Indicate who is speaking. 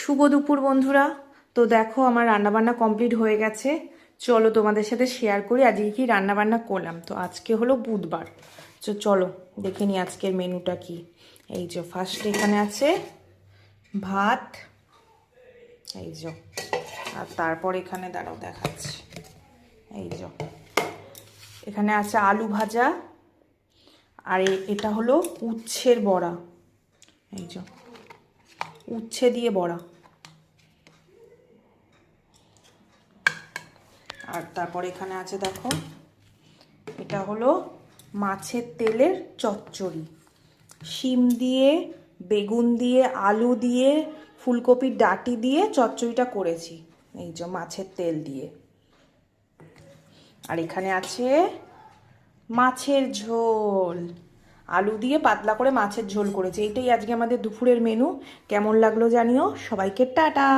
Speaker 1: শুভ দুপুর বন্ধুরা। তো দেখো আমার রান্নাবান্না কমপ্লিট হয়ে গেছে। চলো তোমাদের সাথে শেয়ার করি আজকে কি রান্নাবান্না করলাম। তো আজকে হলো বুধবার। তো চলো দেখে নিই আজকের মেনুটা কি। এই যে ফার্স্ট এখানে আছে ভাত, এই যে, আর তারপর এখানে দাঁড়াও দেখাচ্ছি। এই যে এখানে আছে আলু ভাজা, আর এটা হলো উচ্ছের বড়া। এই যে উচ্ছে দিয়ে বড়া। আর তারপর এখানে আছে দেখো, এটা হলো মাছের তেলের চচ্চড়ি, শিম দিয়ে, বেগুন দিয়ে, আলু দিয়ে, ফুলকপির ডাঁটি দিয়ে চচ্চড়িটা করেছি, এই যে মাছের তেল দিয়ে। আর এখানে আছে মাছের ঝোল, আলু দিয়ে পাতলা করে মাছের ঝোল করেছি। এইটাই আজকে আমাদের দুপুরের মেনু। কেমন লাগলো জানিও। সবাইকে টাটা।